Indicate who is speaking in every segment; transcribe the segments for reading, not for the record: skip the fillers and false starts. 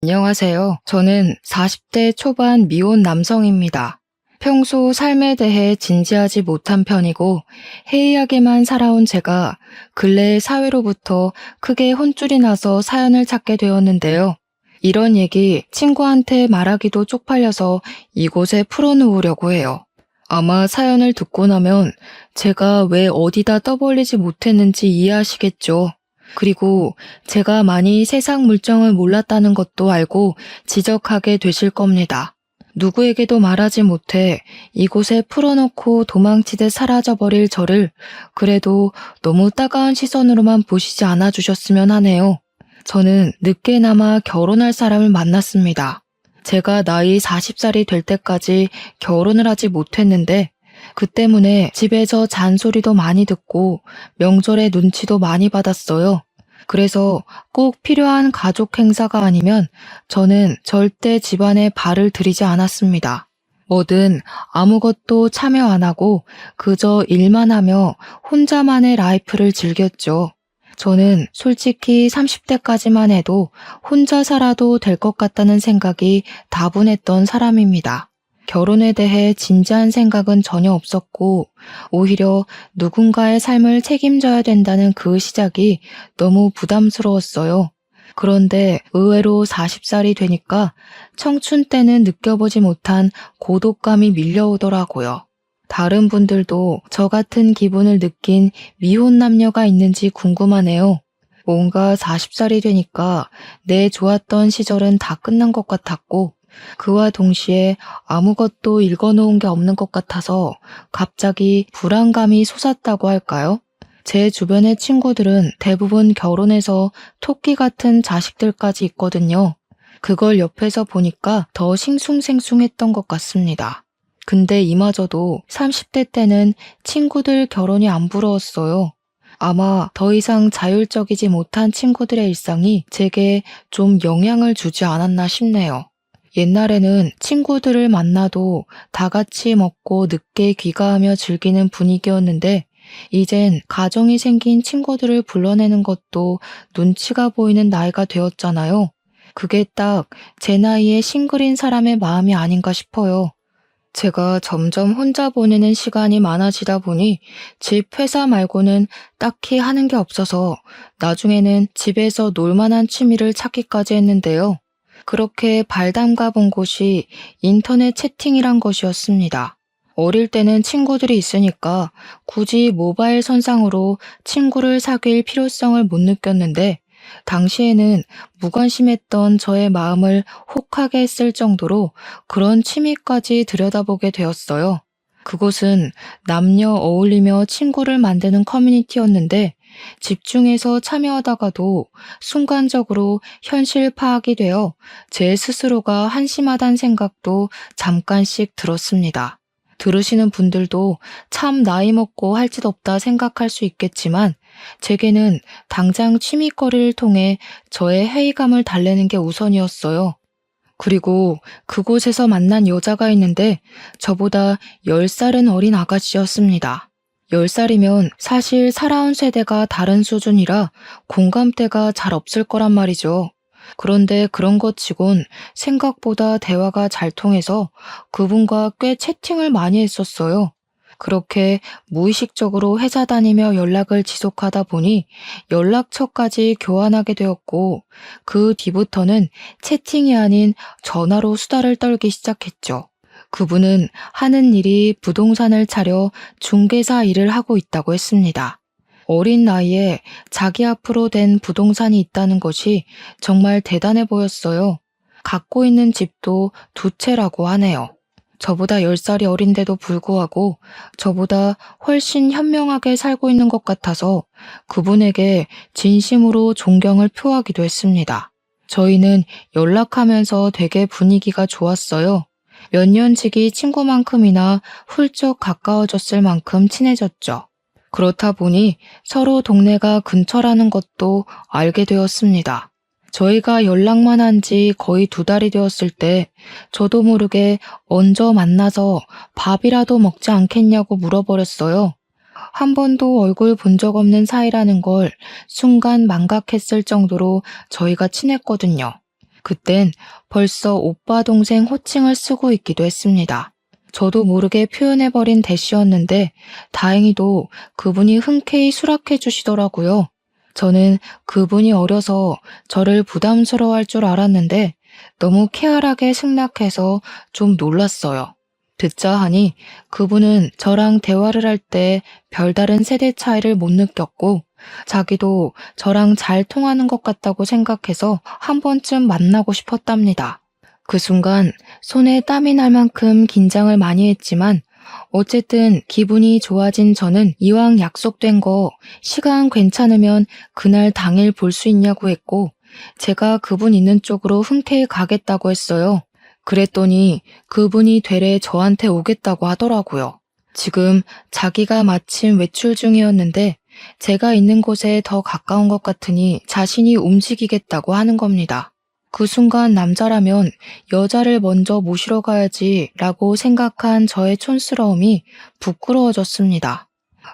Speaker 1: 안녕하세요. 저는 40대 초반 미혼 남성입니다. 평소 삶에 대해 진지하지 못한 편이고 해이하게만 살아온 제가 근래에 사회로부터 크게 혼쭐이 나서 사연을 찾게 되었는데요. 이런 얘기 친구한테 말하기도 쪽팔려서 이곳에 풀어놓으려고 해요. 아마 사연을 듣고 나면 제가 왜 어디다 떠벌리지 못했는지 이해하시겠죠. 그리고 제가 많이 세상 물정을 몰랐다는 것도 알고 지적하게 되실 겁니다. 누구에게도 말하지 못해 이곳에 풀어놓고 도망치듯 사라져버릴 저를 그래도 너무 따가운 시선으로만 보시지 않아 주셨으면 하네요. 저는 늦게나마 결혼할 사람을 만났습니다. 제가 나이 40살이 될 때까지 결혼을 하지 못했는데 그 때문에 집에서 잔소리도 많이 듣고 명절에 눈치도 많이 받았어요. 그래서 꼭 필요한 가족 행사가 아니면 저는 절대 집안에 발을 들이지 않았습니다. 뭐든 아무것도 참여 안 하고 그저 일만 하며 혼자만의 라이프를 즐겼죠. 저는 솔직히 30대까지만 해도 혼자 살아도 될 것 같다는 생각이 다분했던 사람입니다. 결혼에 대해 진지한 생각은 전혀 없었고 오히려 누군가의 삶을 책임져야 된다는 그 시작이 너무 부담스러웠어요. 그런데 의외로 40살이 되니까 청춘 때는 느껴보지 못한 고독감이 밀려오더라고요. 다른 분들도 저 같은 기분을 느낀 미혼 남녀가 있는지 궁금하네요. 뭔가 40살이 되니까 내 좋았던 시절은 다 끝난 것 같았고 그와 동시에 아무것도 읽어놓은 게 없는 것 같아서 갑자기 불안감이 솟았다고 할까요? 제 주변의 친구들은 대부분 결혼해서 토끼 같은 자식들까지 있거든요. 그걸 옆에서 보니까 더 싱숭생숭했던 것 같습니다. 근데 이마저도 30대 때는 친구들 결혼이 안 부러웠어요. 아마 더 이상 자율적이지 못한 친구들의 일상이 제게 좀 영향을 주지 않았나 싶네요. 옛날에는 친구들을 만나도 다 같이 먹고 늦게 귀가하며 즐기는 분위기였는데 이젠 가정이 생긴 친구들을 불러내는 것도 눈치가 보이는 나이가 되었잖아요. 그게 딱 제 나이에 싱글인 사람의 마음이 아닌가 싶어요. 제가 점점 혼자 보내는 시간이 많아지다 보니 집, 회사 말고는 딱히 하는 게 없어서 나중에는 집에서 놀 만한 취미를 찾기까지 했는데요. 그렇게 발 담가 본 곳이 인터넷 채팅이란 것이었습니다. 어릴 때는 친구들이 있으니까 굳이 모바일 선상으로 친구를 사귈 필요성을 못 느꼈는데 당시에는 무관심했던 저의 마음을 혹하게 했을 정도로 그런 취미까지 들여다보게 되었어요. 그곳은 남녀 어울리며 친구를 만드는 커뮤니티였는데 집중해서 참여하다가도 순간적으로 현실 파악이 되어 제 스스로가 한심하다는 생각도 잠깐씩 들었습니다. 들으시는 분들도 참 나이 먹고 할 짓 없다 생각할 수 있겠지만 제게는 당장 취미거리를 통해 저의 회의감을 달래는 게 우선이었어요. 그리고 그곳에서 만난 여자가 있는데 저보다 10살은 어린 아가씨였습니다. 10살이면 사실 살아온 세대가 다른 수준이라 공감대가 잘 없을 거란 말이죠. 그런데 그런 것 치곤 생각보다 대화가 잘 통해서 그분과 꽤 채팅을 많이 했었어요. 그렇게 무의식적으로 회사 다니며 연락을 지속하다 보니 연락처까지 교환하게 되었고 그 뒤부터는 채팅이 아닌 전화로 수다를 떨기 시작했죠. 그분은 하는 일이 부동산을 차려 중개사 일을 하고 있다고 했습니다. 어린 나이에 자기 앞으로 된 부동산이 있다는 것이 정말 대단해 보였어요. 갖고 있는 집도 2채라고 하네요. 저보다 10살이 어린데도 불구하고 저보다 훨씬 현명하게 살고 있는 것 같아서 그분에게 진심으로 존경을 표하기도 했습니다. 저희는 연락하면서 되게 분위기가 좋았어요. 몇 년지기 친구만큼이나 훌쩍 가까워졌을 만큼 친해졌죠. 그렇다 보니 서로 동네가 근처라는 것도 알게 되었습니다. 저희가 연락만 한 지 거의 2달이 되었을 때 저도 모르게 얹어 만나서 밥이라도 먹지 않겠냐고 물어버렸어요. 한 번도 얼굴 본 적 없는 사이라는 걸 순간 망각했을 정도로 저희가 친했거든요. 그땐 벌써 오빠 동생 호칭을 쓰고 있기도 했습니다. 저도 모르게 표현해버린 대시였는데 다행히도 그분이 흔쾌히 수락해 주시더라고요. 저는 그분이 어려서 저를 부담스러워할 줄 알았는데 너무 쾌활하게 승낙해서 좀 놀랐어요. 듣자 하니 그분은 저랑 대화를 할 때 별다른 세대 차이를 못 느꼈고 자기도 저랑 잘 통하는 것 같다고 생각해서 한 번쯤 만나고 싶었답니다. 그 순간 손에 땀이 날 만큼 긴장을 많이 했지만 어쨌든 기분이 좋아진 저는 이왕 약속된 거 시간 괜찮으면 그날 당일 볼 수 있냐고 했고 제가 그분 있는 쪽으로 흔쾌히 가겠다고 했어요. 그랬더니 그분이 되레 저한테 오겠다고 하더라고요. 지금 자기가 마침 외출 중이었는데 제가 있는 곳에 더 가까운 것 같으니 자신이 움직이겠다고 하는 겁니다. 그 순간 남자라면 여자를 먼저 모시러 가야지 라고 생각한 저의 촌스러움이 부끄러워졌습니다.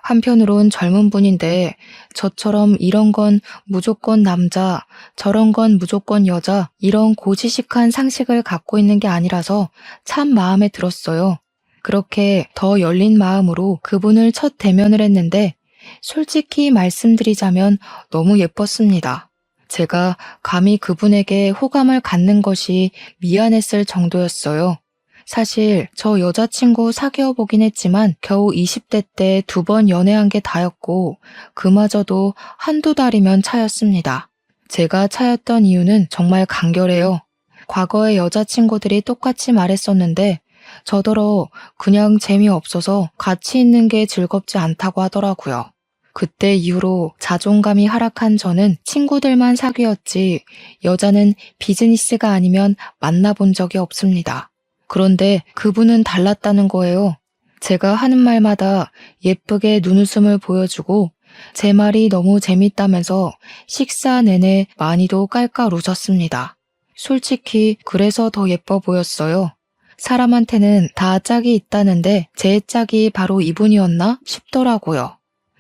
Speaker 1: 한편으론 젊은 분인데 저처럼 이런 건 무조건 남자, 저런 건 무조건 여자 이런 고지식한 상식을 갖고 있는 게 아니라서 참 마음에 들었어요. 그렇게 더 열린 마음으로 그분을 첫 대면을 했는데 솔직히 말씀드리자면 너무 예뻤습니다. 제가 감히 그분에게 호감을 갖는 것이 미안했을 정도였어요. 사실 저 여자친구 사귀어 보긴 했지만 겨우 20대 때 2번 연애한 게 다였고 그마저도 한두 달이면 차였습니다. 제가 차였던 이유는 정말 간결해요. 과거의 여자친구들이 똑같이 말했었는데 저더러 그냥 재미없어서 같이 있는 게 즐겁지 않다고 하더라고요. 그때 이후로 자존감이 하락한 저는 친구들만 사귀었지 여자는 비즈니스가 아니면 만나본 적이 없습니다. 그런데 그분은 달랐다는 거예요. 제가 하는 말마다 예쁘게 눈웃음을 보여주고 제 말이 너무 재밌다면서 식사 내내 많이도 깔깔 웃었습니다. 솔직히 그래서 더 예뻐 보였어요. 사람한테는 다 짝이 있다는데 제 짝이 바로 이분이었나 싶더라고요.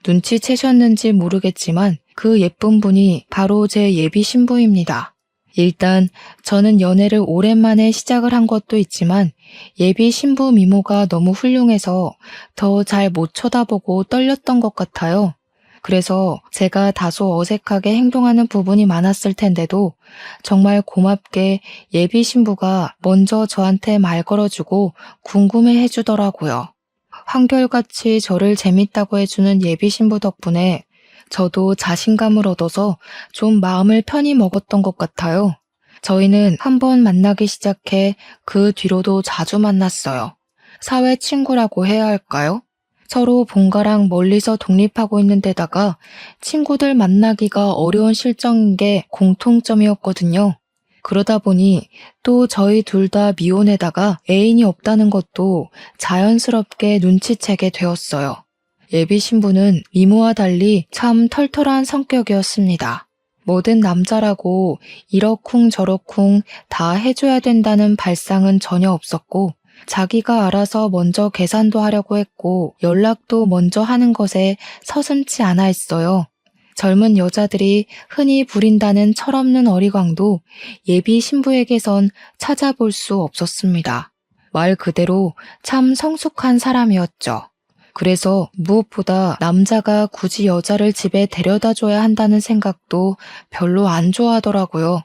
Speaker 1: 눈치채셨는지 모르겠지만 그 예쁜 분이 바로 제 예비 신부입니다. 일단 저는 연애를 오랜만에 시작을 한 것도 있지만 예비 신부 미모가 너무 훌륭해서 더 잘 못 쳐다보고 떨렸던 것 같아요. 그래서 제가 다소 어색하게 행동하는 부분이 많았을 텐데도 정말 고맙게 예비 신부가 먼저 저한테 말 걸어주고 궁금해 해주더라고요. 한결같이 저를 재밌다고 해주는 예비 신부 덕분에 저도 자신감을 얻어서 좀 마음을 편히 먹었던 것 같아요. 저희는 한번 만나기 시작해 그 뒤로도 자주 만났어요. 사회 친구라고 해야 할까요? 서로 본가랑 멀리서 독립하고 있는 데다가 친구들 만나기가 어려운 실정인 게 공통점이었거든요. 그러다 보니 또 저희 둘 다 미혼에다가 애인이 없다는 것도 자연스럽게 눈치채게 되었어요. 예비 신부는 미모와 달리 참 털털한 성격이었습니다. 뭐든 남자라고 이러쿵 저러쿵 다 해줘야 된다는 발상은 전혀 없었고 자기가 알아서 먼저 계산도 하려고 했고 연락도 먼저 하는 것에 서슴지 않아 했어요. 젊은 여자들이 흔히 부린다는 철없는 어리광도 예비 신부에게선 찾아볼 수 없었습니다. 말 그대로 참 성숙한 사람이었죠. 그래서 무엇보다 남자가 굳이 여자를 집에 데려다 줘야 한다는 생각도 별로 안 좋아하더라고요.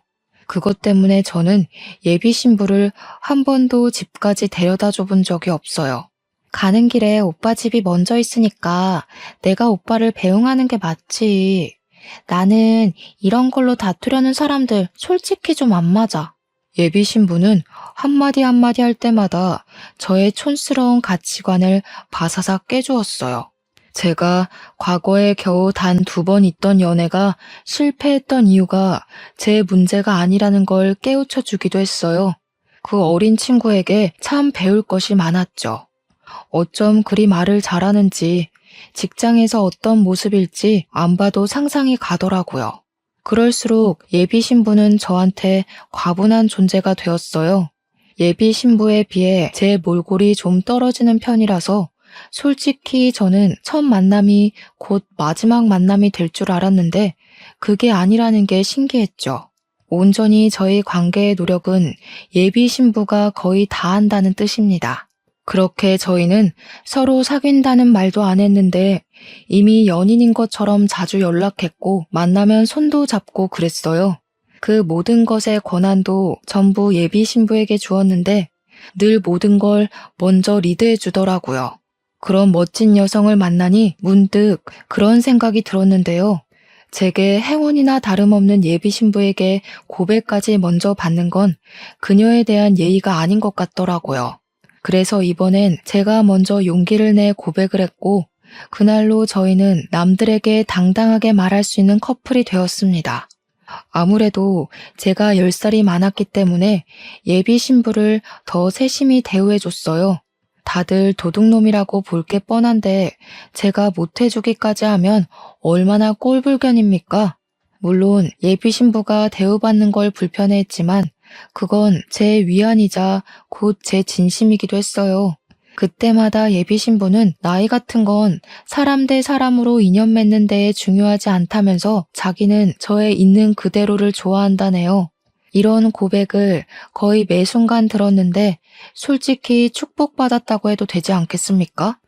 Speaker 1: 그것 때문에 저는 예비 신부를 한 번도 집까지 데려다 줘본 적이 없어요. 가는 길에 오빠 집이 먼저 있으니까 내가 오빠를 배웅하는 게 맞지. 나는 이런 걸로 다투려는 사람들 솔직히 좀 안 맞아. 예비 신부는 한마디 한마디 할 때마다 저의 촌스러운 가치관을 바사삭 깨주었어요. 제가 과거에 겨우 단 2번 있던 연애가 실패했던 이유가 제 문제가 아니라는 걸 깨우쳐 주기도 했어요. 그 어린 친구에게 참 배울 것이 많았죠. 어쩜 그리 말을 잘하는지, 직장에서 어떤 모습일지 안 봐도 상상이 가더라고요. 그럴수록 예비 신부는 저한테 과분한 존재가 되었어요. 예비 신부에 비해 제 몰골이 좀 떨어지는 편이라서 솔직히 저는 첫 만남이 곧 마지막 만남이 될 줄 알았는데 그게 아니라는 게 신기했죠. 온전히 저희 관계의 노력은 예비 신부가 거의 다 한다는 뜻입니다. 그렇게 저희는 서로 사귄다는 말도 안 했는데 이미 연인인 것처럼 자주 연락했고 만나면 손도 잡고 그랬어요. 그 모든 것의 권한도 전부 예비 신부에게 주었는데 늘 모든 걸 먼저 리드해 주더라고요. 그런 멋진 여성을 만나니 문득 그런 생각이 들었는데요. 제게 행운이나 다름없는 예비 신부에게 고백까지 먼저 받는 건 그녀에 대한 예의가 아닌 것 같더라고요. 그래서 이번엔 제가 먼저 용기를 내 고백을 했고 그날로 저희는 남들에게 당당하게 말할 수 있는 커플이 되었습니다. 아무래도 제가 10살이 많았기 때문에 예비 신부를 더 세심히 대우해줬어요. 다들 도둑놈이라고 볼 게 뻔한데 제가 못해주기까지 하면 얼마나 꼴불견입니까? 물론 예비 신부가 대우받는 걸 불편해했지만 그건 제 위안이자 곧 제 진심이기도 했어요. 그때마다 예비 신부는 나이 같은 건 사람 대 사람으로 인연 맺는 데에 중요하지 않다면서 자기는 저의 있는 그대로를 좋아한다네요. 이런 고백을 거의 매 순간 들었는데 솔직히 축복받았다고 해도 되지 않겠습니까?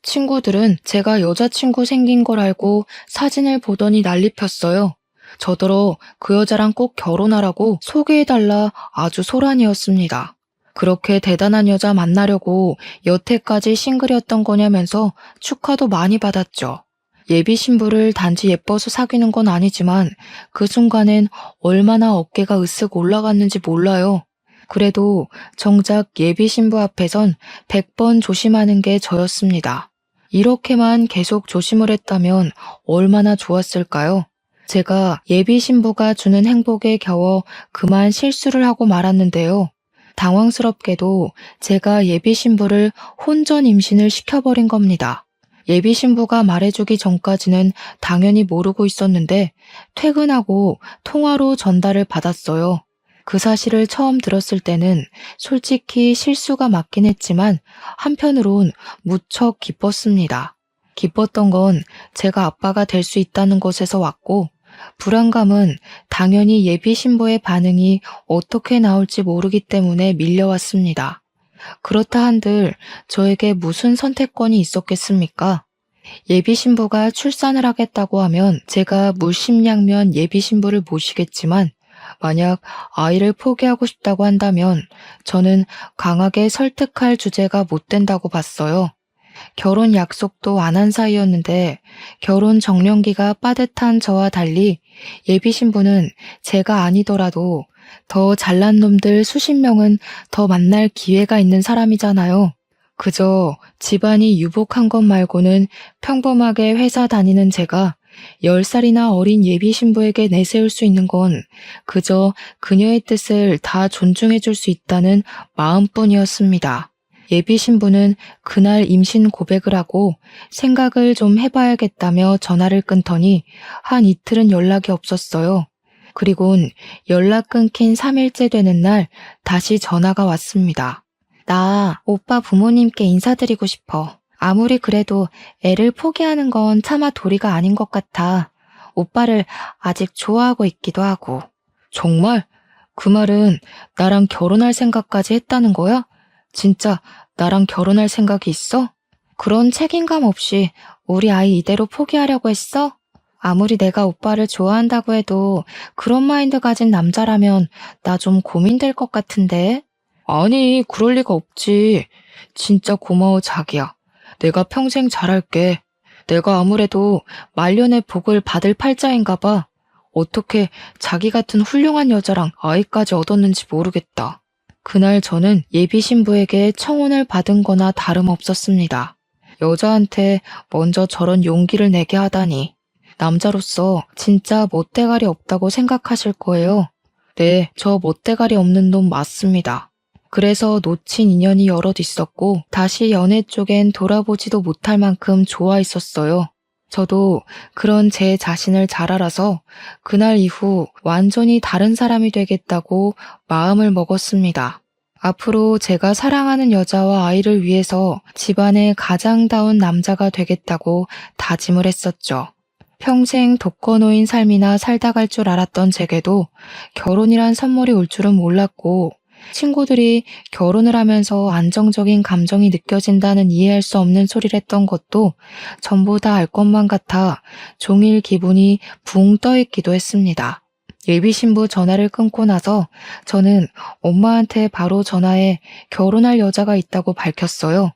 Speaker 1: 친구들은 제가 여자친구 생긴 걸 알고 사진을 보더니 난리 폈어요. 저더러 그 여자랑 꼭 결혼하라고 소개해달라 아주 소란이었습니다. 그렇게 대단한 여자 만나려고 여태까지 싱글이었던 거냐면서 축하도 많이 받았죠. 예비 신부를 단지 예뻐서 사귀는 건 아니지만 그 순간엔 얼마나 어깨가 으쓱 올라갔는지 몰라요. 그래도 정작 예비 신부 앞에선 100번 조심하는 게 저였습니다. 이렇게만 계속 조심을 했다면 얼마나 좋았을까요? 제가 예비 신부가 주는 행복에 겨워 그만 실수를 하고 말았는데요. 당황스럽게도 제가 예비 신부를 혼전 임신을 시켜버린 겁니다. 예비 신부가 말해주기 전까지는 당연히 모르고 있었는데 퇴근하고 통화로 전달을 받았어요. 그 사실을 처음 들었을 때는 솔직히 실수가 맞긴 했지만 한편으론 무척 기뻤습니다. 기뻤던 건 제가 아빠가 될 수 있다는 것에서 왔고 불안감은 당연히 예비 신부의 반응이 어떻게 나올지 모르기 때문에 밀려왔습니다. 그렇다 한들 저에게 무슨 선택권이 있었겠습니까? 예비 신부가 출산을 하겠다고 하면 제가 물심양면 예비 신부를 모시겠지만 만약 아이를 포기하고 싶다고 한다면 저는 강하게 설득할 주제가 못 된다고 봤어요. 결혼 약속도 안 한 사이였는데 결혼 정년기가 빠듯한 저와 달리 예비 신부는 제가 아니더라도 더 잘난 놈들 수십 명은 더 만날 기회가 있는 사람이잖아요. 그저 집안이 유복한 것 말고는 평범하게 회사 다니는 제가 10살이나 어린 예비 신부에게 내세울 수 있는 건 그저 그녀의 뜻을 다 존중해 줄 수 있다는 마음뿐이었습니다. 예비 신부는 그날 임신 고백을 하고 생각을 좀 해봐야겠다며 전화를 끊더니 한 이틀은 연락이 없었어요. 그리곤 연락 끊긴 3일째 되는 날 다시 전화가 왔습니다. 나 오빠 부모님께 인사드리고 싶어. 아무리 그래도 애를 포기하는 건 차마 도리가 아닌 것 같아. 오빠를 아직 좋아하고 있기도 하고. 정말? 그 말은 나랑 결혼할 생각까지 했다는 거야? 진짜 나랑 결혼할 생각이 있어? 그런 책임감 없이 우리 아이 이대로 포기하려고 했어? 아무리 내가 오빠를 좋아한다고 해도 그런 마인드 가진 남자라면 나 좀 고민될 것 같은데? 아니, 그럴 리가 없지. 진짜 고마워, 자기야. 내가 평생 잘할게. 내가 아무래도 말년의 복을 받을 팔자인가 봐. 어떻게 자기 같은 훌륭한 여자랑 아이까지 얻었는지 모르겠다. 그날 저는 예비 신부에게 청혼을 받은 거나 다름없었습니다. 여자한테 먼저 저런 용기를 내게 하다니. 남자로서 진짜 멋대가리 없다고 생각하실 거예요. 네, 저 멋대가리 없는 놈 맞습니다. 그래서 놓친 인연이 여럿 있었고 다시 연애 쪽엔 돌아보지도 못할 만큼 좋아했었어요. 저도 그런 제 자신을 잘 알아서 그날 이후 완전히 다른 사람이 되겠다고 마음을 먹었습니다. 앞으로 제가 사랑하는 여자와 아이를 위해서 집안의 가장다운 남자가 되겠다고 다짐을 했었죠. 평생 독거노인 삶이나 살다 갈 줄 알았던 제게도 결혼이란 선물이 올 줄은 몰랐고, 친구들이 결혼을 하면서 안정적인 감정이 느껴진다는 이해할 수 없는 소리를 했던 것도 전부 다 알 것만 같아 종일 기분이 붕 떠 있기도 했습니다. 예비 신부 전화를 끊고 나서 저는 엄마한테 바로 전화해 결혼할 여자가 있다고 밝혔어요.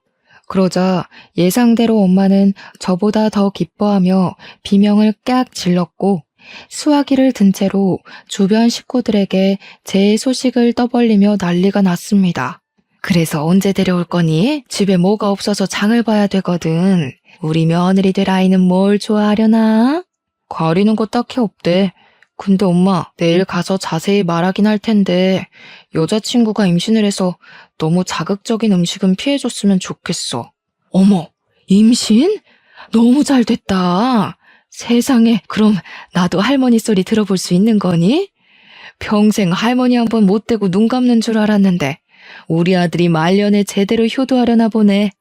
Speaker 1: 그러자 예상대로 엄마는 저보다 더 기뻐하며 비명을 깍 질렀고, 수화기를 든 채로 주변 식구들에게 제 소식을 떠벌리며 난리가 났습니다. 그래서 언제 데려올 거니? 집에 뭐가 없어서 장을 봐야 되거든. 우리 며느리 될 아이는 뭘 좋아하려나? 가리는 거 딱히 없대. 근데 엄마, 내일 가서 자세히 말하긴 할 텐데 여자친구가 임신을 해서 너무 자극적인 음식은 피해줬으면 좋겠어. 어머, 임신? 너무 잘 됐다. 세상에, 그럼 나도 할머니 소리 들어볼 수 있는 거니? 평생 할머니 한 번 못 대고 눈 감는 줄 알았는데 우리 아들이 말년에 제대로 효도하려나 보네.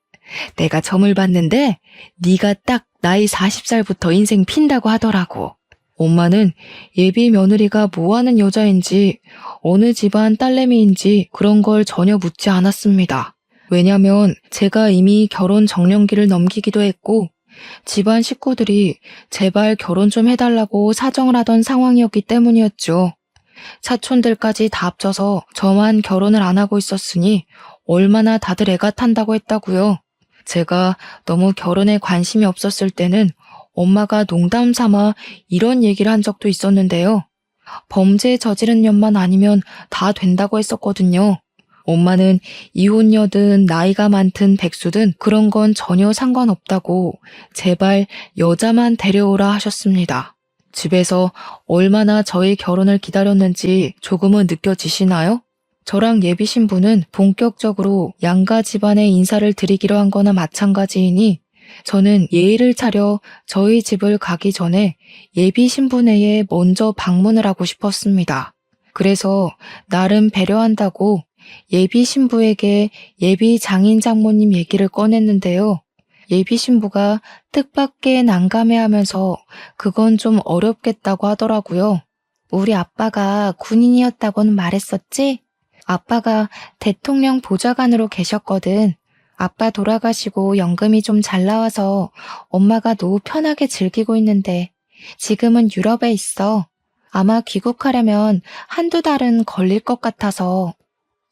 Speaker 1: 내가 점을 봤는데 네가 딱 나이 40살부터 인생 핀다고 하더라고. 엄마는 예비 며느리가 뭐하는 여자인지 어느 집안 딸내미인지 그런 걸 전혀 묻지 않았습니다. 왜냐면 제가 이미 결혼 정년기를 넘기기도 했고 집안 식구들이 제발 결혼 좀 해달라고 사정을 하던 상황이었기 때문이었죠. 사촌들까지 다 합쳐서 저만 결혼을 안 하고 있었으니 얼마나 다들 애가 탄다고 했다고요. 제가 너무 결혼에 관심이 없었을 때는 엄마가 농담 삼아 이런 얘기를 한 적도 있었는데요. 범죄 저지른 년만 아니면 다 된다고 했었거든요. 엄마는 이혼녀든 나이가 많든 백수든 그런 건 전혀 상관없다고 제발 여자만 데려오라 하셨습니다. 집에서 얼마나 저희 결혼을 기다렸는지 조금은 느껴지시나요? 저랑 예비 신부는 본격적으로 양가 집안에 인사를 드리기로 한 거나 마찬가지이니 저는 예의를 차려 저희 집을 가기 전에 예비 신부네에 먼저 방문을 하고 싶었습니다. 그래서 나름 배려한다고 예비 신부에게 예비 장인 장모님 얘기를 꺼냈는데요. 예비 신부가 뜻밖의 난감해하면서 그건 좀 어렵겠다고 하더라고요. 우리 아빠가 군인이었다고는 말했었지? 아빠가 대통령 보좌관으로 계셨거든. 아빠 돌아가시고 연금이 좀 잘 나와서 엄마가 노후 편하게 즐기고 있는데 지금은 유럽에 있어. 아마 귀국하려면 한두 달은 걸릴 것 같아서.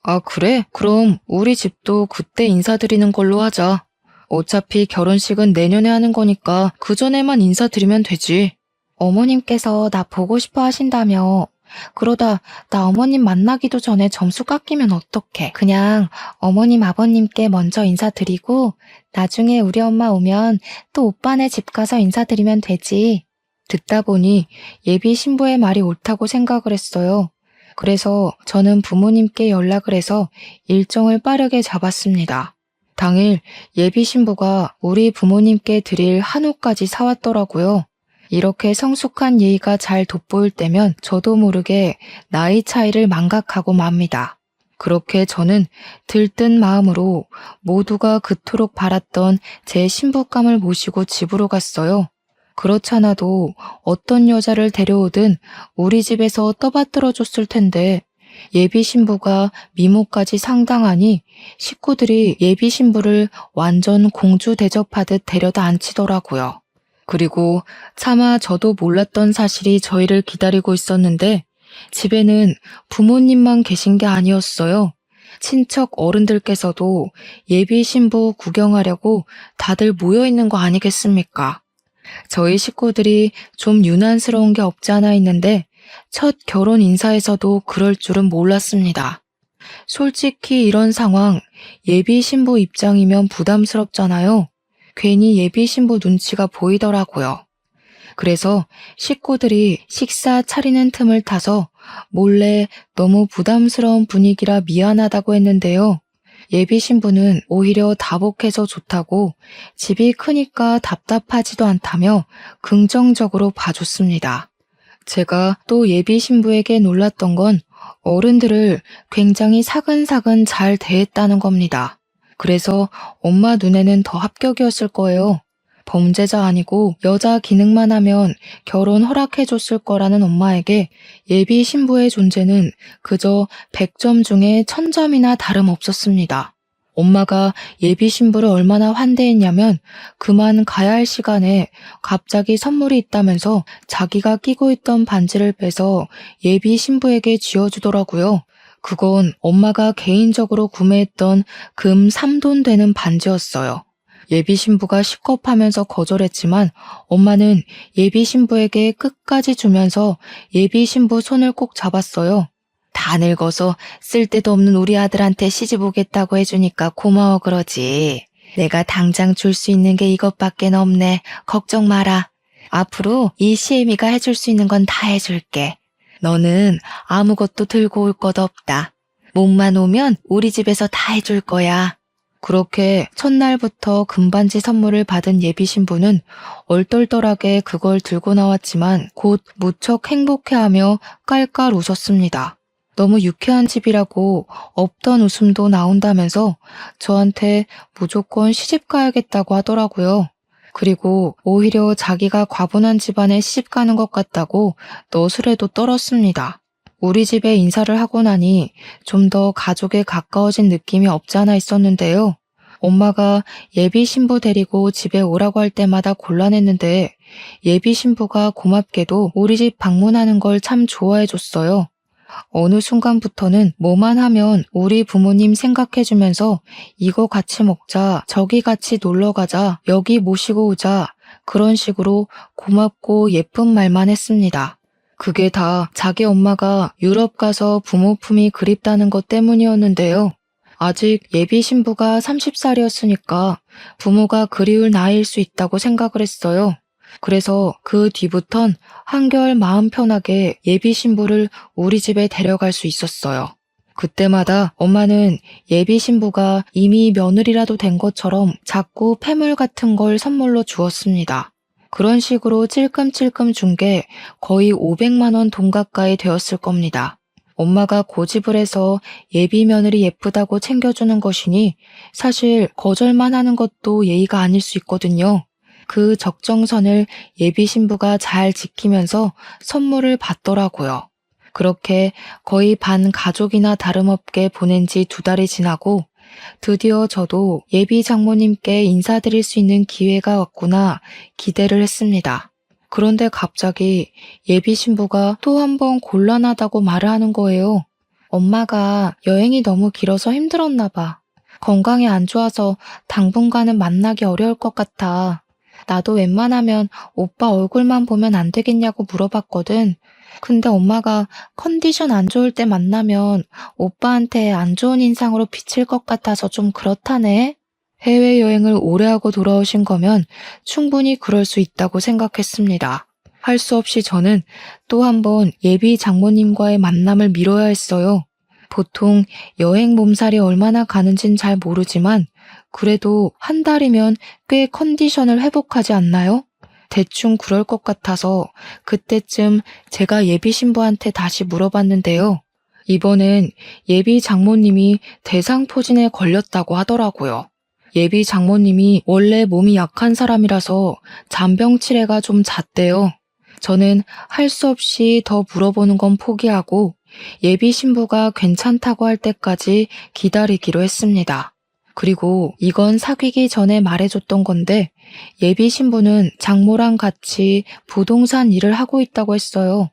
Speaker 1: 아, 그래? 그럼 우리 집도 그때 인사드리는 걸로 하자. 어차피 결혼식은 내년에 하는 거니까 그 전에만 인사드리면 되지. 어머님께서 나 보고 싶어 하신다며. 그러다 나 어머님 만나기도 전에 점수 깎이면 어떡해. 그냥 어머님 아버님께 먼저 인사드리고 나중에 우리 엄마 오면 또 오빠네 집 가서 인사드리면 되지. 듣다 보니 예비 신부의 말이 옳다고 생각을 했어요. 그래서 저는 부모님께 연락을 해서 일정을 빠르게 잡았습니다. 당일 예비 신부가 우리 부모님께 드릴 한우까지 사왔더라고요. 이렇게 성숙한 예의가 잘 돋보일 때면 저도 모르게 나이 차이를 망각하고 맙니다. 그렇게 저는 들뜬 마음으로 모두가 그토록 바랐던 제 신부감을 모시고 집으로 갔어요. 그렇잖아도 어떤 여자를 데려오든 우리 집에서 떠받들어 줬을 텐데 예비 신부가 미모까지 상당하니 식구들이 예비 신부를 완전 공주 대접하듯 데려다 앉히더라고요. 그리고 차마 저도 몰랐던 사실이 저희를 기다리고 있었는데 집에는 부모님만 계신 게 아니었어요. 친척 어른들께서도 예비 신부 구경하려고 다들 모여 있는 거 아니겠습니까? 저희 식구들이 좀 유난스러운 게 없지 않아 있는데 첫 결혼 인사에서도 그럴 줄은 몰랐습니다. 솔직히 이런 상황 예비 신부 입장이면 부담스럽잖아요. 괜히 예비 신부 눈치가 보이더라고요. 그래서 식구들이 식사 차리는 틈을 타서 몰래 너무 부담스러운 분위기라 미안하다고 했는데요. 예비 신부는 오히려 다복해서 좋다고 집이 크니까 답답하지도 않다며 긍정적으로 봐줬습니다. 제가 또 예비 신부에게 놀랐던 건 어른들을 굉장히 사근사근 잘 대했다는 겁니다. 그래서 엄마 눈에는 더 합격이었을 거예요. 범죄자 아니고 여자 기능만 하면 결혼 허락해줬을 거라는 엄마에게 예비 신부의 존재는 그저 100점 중에 1000점이나 다름없었습니다. 엄마가 예비 신부를 얼마나 환대했냐면 그만 가야 할 시간에 갑자기 선물이 있다면서 자기가 끼고 있던 반지를 빼서 예비 신부에게 쥐어주더라고요. 그건 엄마가 개인적으로 구매했던 금 3돈 되는 반지였어요. 예비 신부가 식겁하면서 거절했지만 엄마는 예비 신부에게 끝까지 주면서 예비 신부 손을 꼭 잡았어요. 다 늙어서 쓸데도 없는 우리 아들한테 시집 오겠다고 해주니까 고마워 그러지. 내가 당장 줄 수 있는 게 이것밖에 없네. 걱정 마라. 앞으로 이 시애미가 해줄 수 있는 건 다 해줄게. 너는 아무것도 들고 올 것 없다. 몸만 오면 우리 집에서 다 해줄 거야. 그렇게 첫날부터 금반지 선물을 받은 예비 신부는 얼떨떨하게 그걸 들고 나왔지만 곧 무척 행복해하며 깔깔 웃었습니다. 너무 유쾌한 집이라고 없던 웃음도 나온다면서 저한테 무조건 시집 가야겠다고 하더라고요. 그리고 오히려 자기가 과분한 집안에 시집 가는 것 같다고 너스레도 떨었습니다. 우리 집에 인사를 하고 나니 좀 더 가족에 가까워진 느낌이 없지 않아 있었는데요. 엄마가 예비 신부 데리고 집에 오라고 할 때마다 곤란했는데 예비 신부가 고맙게도 우리 집 방문하는 걸 참 좋아해 줬어요. 어느 순간부터는 뭐만 하면 우리 부모님 생각해주면서 이거 같이 먹자, 저기 같이 놀러 가자, 여기 모시고 오자 그런 식으로 고맙고 예쁜 말만 했습니다. 그게 다 자기 엄마가 유럽 가서 부모 품이 그립다는 것 때문이었는데요. 아직 예비 신부가 30살이었으니까 부모가 그리울 나이일 수 있다고 생각을 했어요. 그래서 그 뒤부턴 한결 마음 편하게 예비 신부를 우리 집에 데려갈 수 있었어요. 그때마다 엄마는 예비 신부가 이미 며느리라도 된 것처럼 자꾸 폐물 같은 걸 선물로 주었습니다. 그런 식으로 찔끔찔끔 준 게 거의 500만 원 돈 가까이 되었을 겁니다. 엄마가 고집을 해서 예비 며느리 예쁘다고 챙겨주는 것이니 사실 거절만 하는 것도 예의가 아닐 수 있거든요. 그 적정선을 예비 신부가 잘 지키면서 선물을 받더라고요. 그렇게 거의 반 가족이나 다름없게 보낸 지 2달이 지나고 드디어 저도 예비 장모님께 인사드릴 수 있는 기회가 왔구나 기대를 했습니다. 그런데 갑자기 예비 신부가 또 한 번 곤란하다고 말을 하는 거예요. 엄마가 여행이 너무 길어서 힘들었나 봐. 건강이 안 좋아서 당분간은 만나기 어려울 것 같아. 나도 웬만하면 오빠 얼굴만 보면 안 되겠냐고 물어봤거든. 근데 엄마가 컨디션 안 좋을 때 만나면 오빠한테 안 좋은 인상으로 비칠 것 같아서 좀 그렇다네. 해외여행을 오래 하고 돌아오신 거면 충분히 그럴 수 있다고 생각했습니다. 할 수 없이 저는 또 한 번 예비 장모님과의 만남을 미뤄야 했어요. 보통 여행 몸살이 얼마나 가는진 잘 모르지만 그래도 한 달이면 꽤 컨디션을 회복하지 않나요? 대충 그럴 것 같아서 그때쯤 제가 예비 신부한테 다시 물어봤는데요. 이번엔 예비 장모님이 대상포진에 걸렸다고 하더라고요. 예비 장모님이 원래 몸이 약한 사람이라서 잔병치레가 좀 잦대요. 저는 할 수 없이 더 물어보는 건 포기하고 예비 신부가 괜찮다고 할 때까지 기다리기로 했습니다. 그리고 이건 사귀기 전에 말해줬던 건데 예비 신부는 장모랑 같이 부동산 일을 하고 있다고 했어요.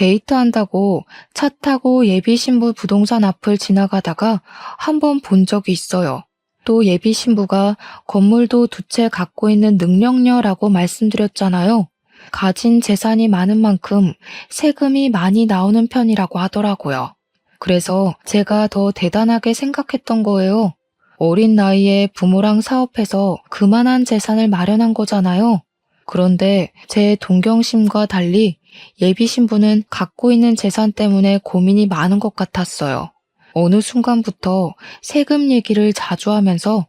Speaker 1: 데이트한다고 차 타고 예비 신부 부동산 앞을 지나가다가 한 번 본 적이 있어요. 또 예비 신부가 건물도 2채 갖고 있는 능력녀라고 말씀드렸잖아요. 가진 재산이 많은 만큼 세금이 많이 나오는 편이라고 하더라고요. 그래서 제가 더 대단하게 생각했던 거예요. 어린 나이에 부모랑 사업해서 그만한 재산을 마련한 거잖아요. 그런데 제 동경심과 달리 예비 신부는 갖고 있는 재산 때문에 고민이 많은 것 같았어요. 어느 순간부터 세금 얘기를 자주 하면서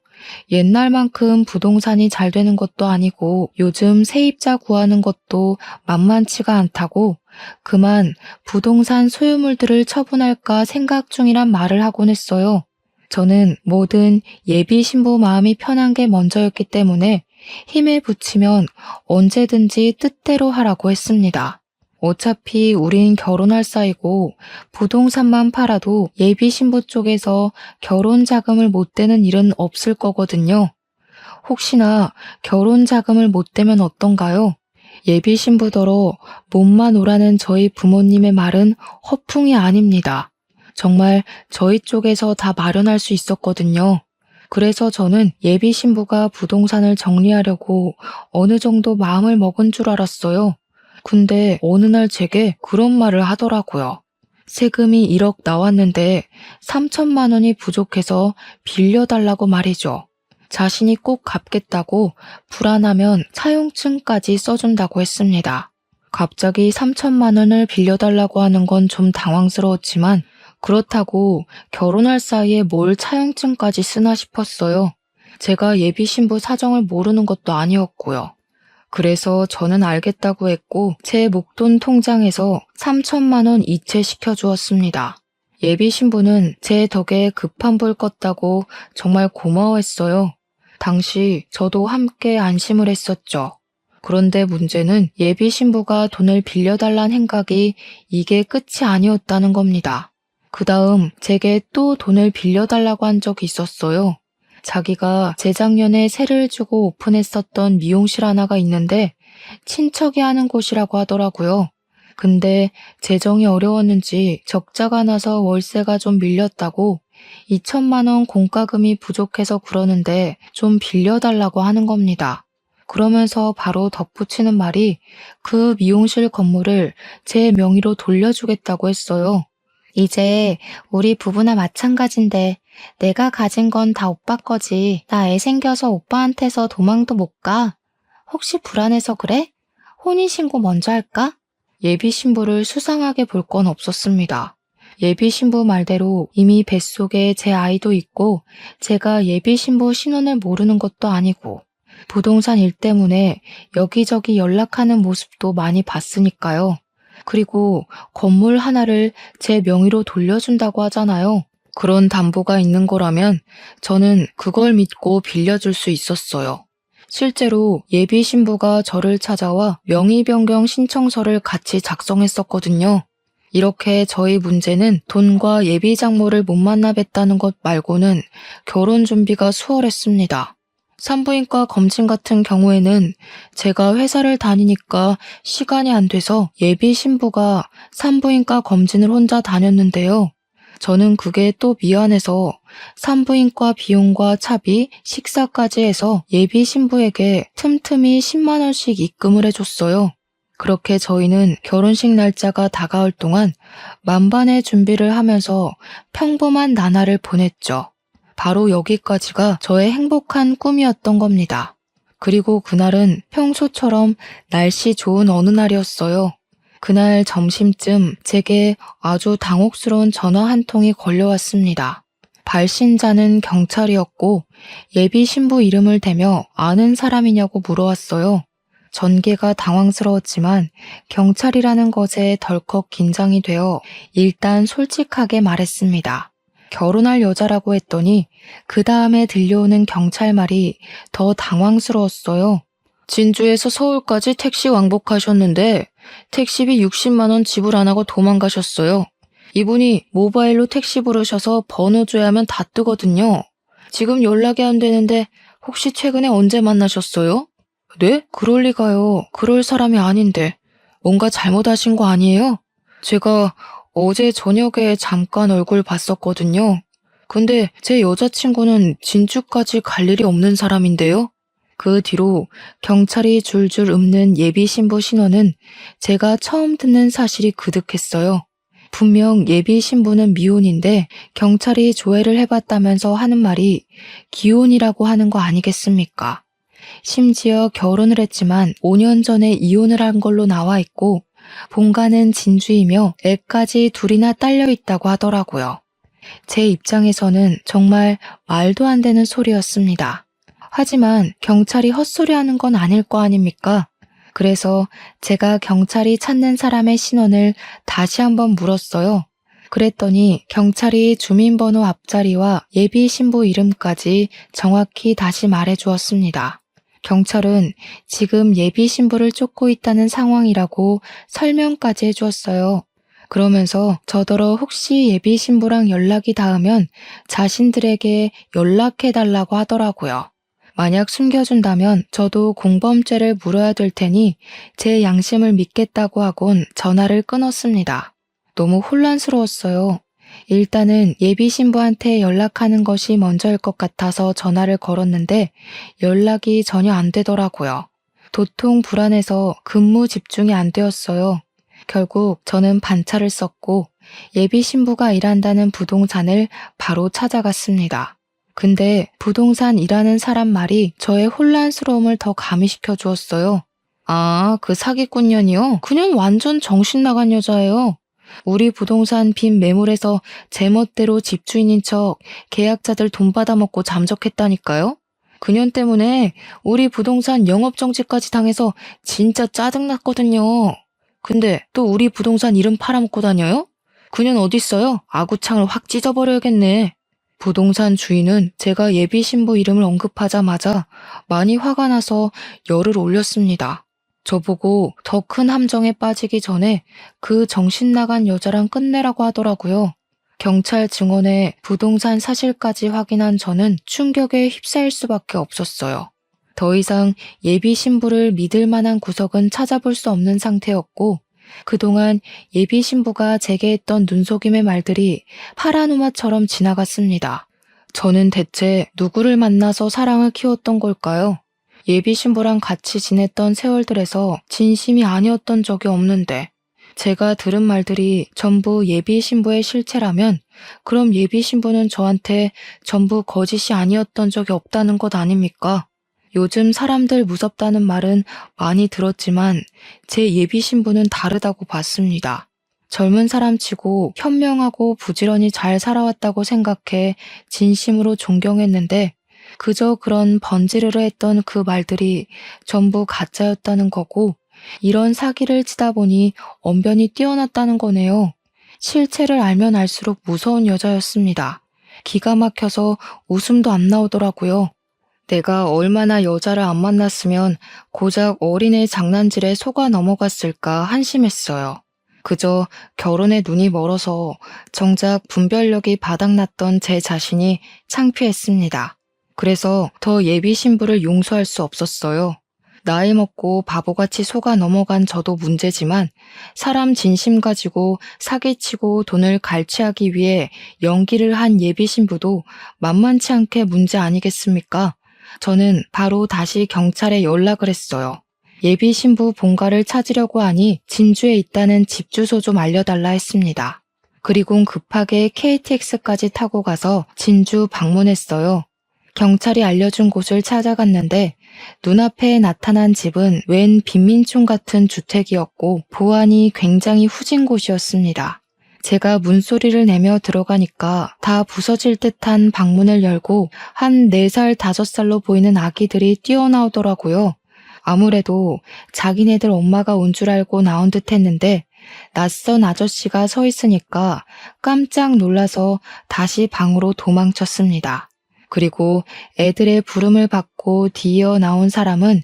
Speaker 1: 옛날만큼 부동산이 잘 되는 것도 아니고 요즘 세입자 구하는 것도 만만치가 않다고 그만 부동산 소유물들을 처분할까 생각 중이란 말을 하곤 했어요. 저는 뭐든 예비 신부 마음이 편한 게 먼저였기 때문에 힘에 부치면 언제든지 뜻대로 하라고 했습니다. 어차피 우린 결혼할 사이고 부동산만 팔아도 예비 신부 쪽에서 결혼 자금을 못 대는 일은 없을 거거든요. 혹시나 결혼 자금을 못 대면 어떤가요? 예비 신부더러 몸만 오라는 저희 부모님의 말은 허풍이 아닙니다. 정말 저희 쪽에서 다 마련할 수 있었거든요. 그래서 저는 예비 신부가 부동산을 정리하려고 어느 정도 마음을 먹은 줄 알았어요. 근데 어느 날 제게 그런 말을 하더라고요. 세금이 1억 나왔는데 3천만 원이 부족해서 빌려달라고 말이죠. 자신이 꼭 갚겠다고 불안하면 차용증까지 써준다고 했습니다. 갑자기 3천만 원을 빌려달라고 하는 건 좀 당황스러웠지만 그렇다고 결혼할 사이에 뭘 차용증까지 쓰나 싶었어요. 제가 예비 신부 사정을 모르는 것도 아니었고요. 그래서 저는 알겠다고 했고 제 목돈 통장에서 3천만 원 이체시켜 주었습니다. 예비 신부는 제 덕에 급한 불 껐다고 정말 고마워했어요. 당시 저도 함께 안심을 했었죠. 그런데 문제는 예비 신부가 돈을 빌려달란 행각이 이게 끝이 아니었다는 겁니다. 그 다음 제게 또 돈을 빌려달라고 한 적이 있었어요. 자기가 재작년에 세를 주고 오픈했었던 미용실 하나가 있는데 친척이 하는 곳이라고 하더라고요. 근데 재정이 어려웠는지 적자가 나서 월세가 좀 밀렸다고 2천만 원 공과금이 부족해서 그러는데 좀 빌려달라고 하는 겁니다. 그러면서 바로 덧붙이는 말이 그 미용실 건물을 제 명의로 돌려주겠다고 했어요. 이제 우리 부부나 마찬가지인데 내가 가진 건 다 오빠 거지. 나 애 생겨서 오빠한테서 도망도 못 가. 혹시 불안해서 그래? 혼인신고 먼저 할까? 예비 신부를 수상하게 볼 건 없었습니다. 예비 신부 말대로 이미 뱃속에 제 아이도 있고 제가 예비 신부 신원을 모르는 것도 아니고 부동산 일 때문에 여기저기 연락하는 모습도 많이 봤으니까요. 그리고 건물 하나를 제 명의로 돌려준다고 하잖아요. 그런 담보가 있는 거라면 저는 그걸 믿고 빌려줄 수 있었어요. 실제로 예비 신부가 저를 찾아와 명의 변경 신청서를 같이 작성했었거든요. 이렇게 저희 문제는 돈과 예비 장모를 못 만나 뵀다는 것 말고는 결혼 준비가 수월했습니다. 산부인과 검진 같은 경우에는 제가 회사를 다니니까 시간이 안 돼서 예비 신부가 산부인과 검진을 혼자 다녔는데요. 저는 그게 또 미안해서 산부인과 비용과 차비, 식사까지 해서 예비 신부에게 틈틈이 10만 원씩 입금을 해줬어요. 그렇게 저희는 결혼식 날짜가 다가올 동안 만반의 준비를 하면서 평범한 나날을 보냈죠. 바로 여기까지가 저의 행복한 꿈이었던 겁니다. 그리고 그날은 평소처럼 날씨 좋은 어느 날이었어요. 그날 점심쯤 제게 아주 당혹스러운 전화 한 통이 걸려왔습니다. 발신자는 경찰이었고 예비 신부 이름을 대며 아는 사람이냐고 물어왔어요. 전개가 당황스러웠지만 경찰이라는 것에 덜컥 긴장이 되어 일단 솔직하게 말했습니다. 결혼할 여자라고 했더니 그 다음에 들려오는 경찰 말이 더 당황스러웠어요. 진주에서 서울까지 택시 왕복하셨는데 택시비 60만 원 지불 안 하고 도망가셨어요. 이분이 모바일로 택시 부르셔서 번호 줘야 하면 다 뜨거든요. 지금 연락이 안 되는데 혹시 최근에 언제 만나셨어요? 네? 그럴 리가요. 그럴 사람이 아닌데. 뭔가 잘못하신 거 아니에요? 제가 어제 저녁에 잠깐 얼굴 봤었거든요. 근데 제 여자친구는 진주까지 갈 일이 없는 사람인데요. 그 뒤로 경찰이 줄줄 읊는 예비 신부 신원은 제가 처음 듣는 사실이 그득했어요. 분명 예비 신부는 미혼인데 경찰이 조회를 해봤다면서 하는 말이 기혼이라고 하는 거 아니겠습니까? 심지어 결혼을 했지만 5년 전에 이혼을 한 걸로 나와 있고 본가는 진주이며 애까지 둘이나 딸려 있다고 하더라고요. 제 입장에서는 정말 말도 안 되는 소리였습니다. 하지만 경찰이 헛소리하는 건 아닐 거 아닙니까? 그래서 제가 경찰이 찾는 사람의 신원을 다시 한번 물었어요. 그랬더니 경찰이 주민번호 앞자리와 예비 신부 이름까지 정확히 다시 말해 주었습니다. 경찰은 지금 예비 신부를 쫓고 있다는 상황이라고 설명까지 해주었어요. 그러면서 저더러 혹시 예비 신부랑 연락이 닿으면 자신들에게 연락해달라고 하더라고요. 만약 숨겨준다면 저도 공범죄를 물어야 될 테니 제 양심을 믿겠다고 하곤 전화를 끊었습니다. 너무 혼란스러웠어요. 일단은 예비 신부한테 연락하는 것이 먼저일 것 같아서 전화를 걸었는데 연락이 전혀 안 되더라고요. 도통 불안해서 근무 집중이 안 되었어요. 결국 저는 반차를 썼고 예비 신부가 일한다는 부동산을 바로 찾아갔습니다. 근데 부동산 일하는 사람 말이 저의 혼란스러움을 더 가미시켜 주었어요. 아, 그 사기꾼년이요? 그냥 완전 정신 나간 여자예요. 우리 부동산 빚 매물에서 제멋대로 집주인인 척 계약자들 돈 받아먹고 잠적했다니까요? 그년 때문에 우리 부동산 영업정지까지 당해서 진짜 짜증났거든요. 근데 또 우리 부동산 이름 팔아먹고 다녀요? 그년 어딨어요? 아구창을 확 찢어버려야겠네. 부동산 주인은 제가 예비 신부 이름을 언급하자마자 많이 화가 나서 열을 올렸습니다. 저보고 더 큰 함정에 빠지기 전에 그 정신 나간 여자랑 끝내라고 하더라고요. 경찰 증언에 부동산 사실까지 확인한 저는 충격에 휩싸일 수밖에 없었어요. 더 이상 예비 신부를 믿을 만한 구석은 찾아볼 수 없는 상태였고 그동안 예비 신부가 제게 했던 눈속임의 말들이 파라노마처럼 지나갔습니다. 저는 대체 누구를 만나서 사랑을 키웠던 걸까요? 예비 신부랑 같이 지냈던 세월들에서 진심이 아니었던 적이 없는데 제가 들은 말들이 전부 예비 신부의 실체라면 그럼 예비 신부는 저한테 전부 거짓이 아니었던 적이 없다는 것 아닙니까? 요즘 사람들 무섭다는 말은 많이 들었지만 제 예비 신부는 다르다고 봤습니다. 젊은 사람치고 현명하고 부지런히 잘 살아왔다고 생각해 진심으로 존경했는데 그저 그런 번지르르 했던 그 말들이 전부 가짜였다는 거고 이런 사기를 치다 보니 언변이 뛰어났다는 거네요. 실체를 알면 알수록 무서운 여자였습니다. 기가 막혀서 웃음도 안 나오더라고요. 내가 얼마나 여자를 안 만났으면 고작 어린애 장난질에 속아 넘어갔을까 한심했어요. 그저 결혼에 눈이 멀어서 정작 분별력이 바닥났던 제 자신이 창피했습니다. 그래서 더 예비 신부를 용서할 수 없었어요. 나이 먹고 바보같이 속아 넘어간 저도 문제지만 사람 진심 가지고 사기치고 돈을 갈취하기 위해 연기를 한 예비 신부도 만만치 않게 문제 아니겠습니까? 저는 바로 다시 경찰에 연락을 했어요. 예비 신부 본가를 찾으려고 하니 진주에 있다는 집 주소 좀 알려달라 했습니다. 그리곤 급하게 KTX까지 타고 가서 진주 방문했어요. 경찰이 알려준 곳을 찾아갔는데 눈앞에 나타난 집은 웬 빈민촌 같은 주택이었고 보안이 굉장히 후진 곳이었습니다. 제가 문소리를 내며 들어가니까 다 부서질 듯한 방문을 열고 한 4살, 5살로 보이는 아기들이 뛰어나오더라고요. 아무래도 자기네들 엄마가 온 줄 알고 나온 듯 했는데 낯선 아저씨가 서 있으니까 깜짝 놀라서 다시 방으로 도망쳤습니다. 그리고 애들의 부름을 받고 뒤이어 나온 사람은